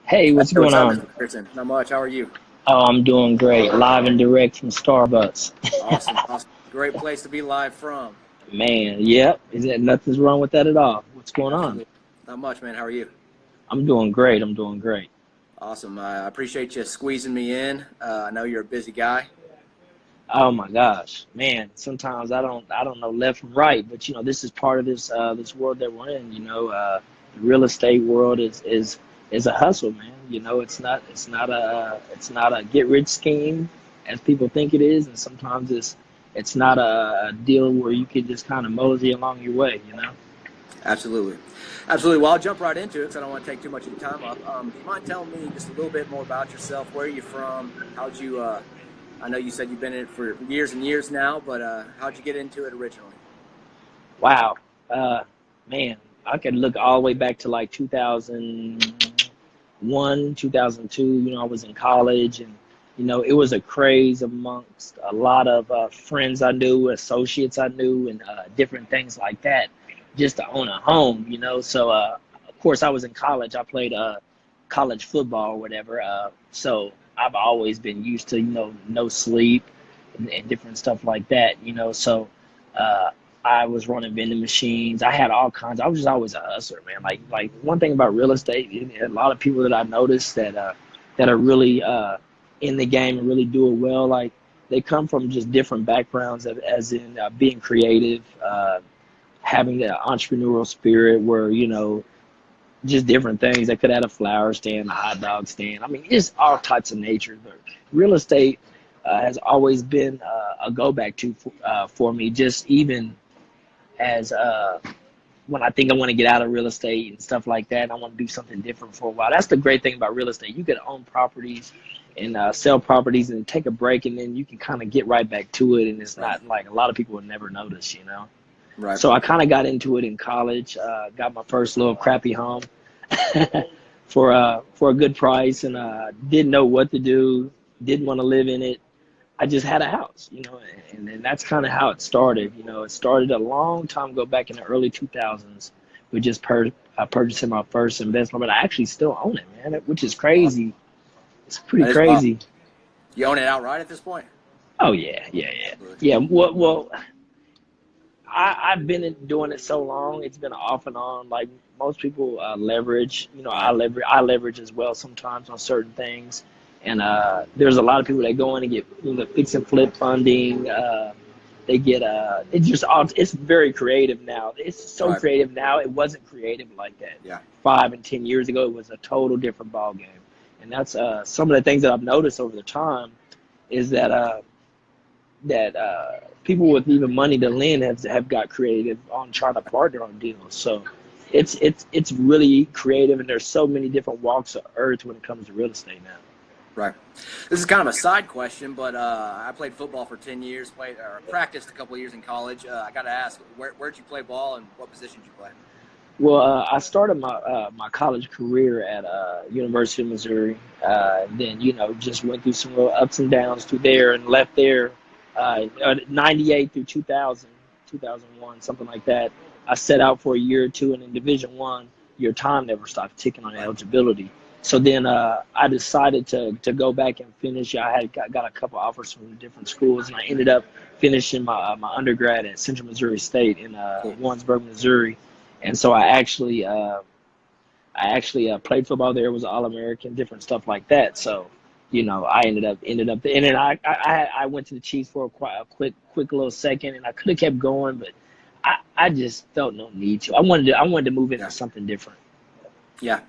Hey, what's Hey, going what's up, on? Mr. McPherson? Not much. How are you? Oh, I'm doing great. Live and direct from Starbucks. Awesome. Awesome. Great place to be live from. Man, yep. Is that nothing's wrong with that at all? What's going on? Absolutely. Not much, man. How are you? I'm doing great. I'm doing great. Awesome. I appreciate you squeezing me in. I know you're a busy guy. Oh my gosh, man. Sometimes I don't know left from right, but this is part of this world that we're in. The real estate world is a hustle, man. It's not a get rich scheme as people think it is, and sometimes it's not a deal where you can just kind of mosey along your way. Absolutely. Absolutely. Well, I'll jump right into it because I don't want to take too much of your time up. Do you mind telling me just a little bit more about yourself? Where are you from? How'd you, I know you said you've been in it for years and years now, but how'd you get into it originally? Wow, uh, man, I could look all the way back to like 2001, 2002. I was in college, and it was a craze amongst a lot of friends I knew, associates I knew, and different things like that, just to own a home. So of course I was in college. I played college football or whatever. So I've always been used to no sleep and different stuff like that. So. Uh, I was running vending machines. I had all kinds. I was just always a hustler, man. Like one thing about real estate, a lot of people that I noticed that are really in the game and really do it well. Like they come from just different backgrounds, as in being creative, having the entrepreneurial spirit, where just different things. They could have a flower stand, a hot dog stand. I mean, it's all types of nature. But real estate has always been a go back to for me. Just even as when I think I want to get out of real estate and stuff like that, and I want to do something different for a while. That's the great thing about real estate. You can own properties and sell properties and take a break, and then you can kind of get right back to it. And it's Right. not like a lot of people would never notice. Right. So I kind of got into it in college. Got my first little crappy home for a good price, and didn't know what to do. Didn't want to live in it. I just had a house, and that's kind of how it started. It started a long time ago, back in the early 2000s, with just purchasing my first investment, but I actually still own it, man, which is Awesome. crazy. It's pretty That is awesome. crazy. You own it outright at this point? Oh yeah, yeah, yeah, Absolutely. yeah. Well, I've been doing it so long. It's been off and on. Like most people leverage. I Right. leverage as well sometimes on certain things. And there's a lot of people that go in and get fix and flip funding. They get it's very creative now. It's so Right. creative now. It wasn't creative like that Yeah. 5 and 10 years ago. It was a total different ball game. And that's some of the things that I've noticed over the time is that people with even money to lend have got creative on trying to partner on deals. So it's really creative, and there's so many different walks of earth when it comes to real estate now. Right. This is kind of a side question, but I played football for 10 years, played or practiced a couple of years in college. I got to ask, where'd you play ball and what position did you play? Well, I started my college career at University of Missouri. Then just went through some real ups and downs through there, and left there 98 through 2000, 2001, something like that. I set out for a year or two, and in Division One, your time never stops ticking on Right. eligibility. So then I decided to go back and finish. I had got a couple offers from different schools, and I ended up finishing my undergrad at Central Missouri State in Cool. Warrensburg, Missouri. And so I actually played football there, was an All-American, different stuff like that. So, I ended up, and then I went to the Chiefs for a quick little second, and I could have kept going, but I just felt no need to. I wanted to move into Yeah. something different. Yeah.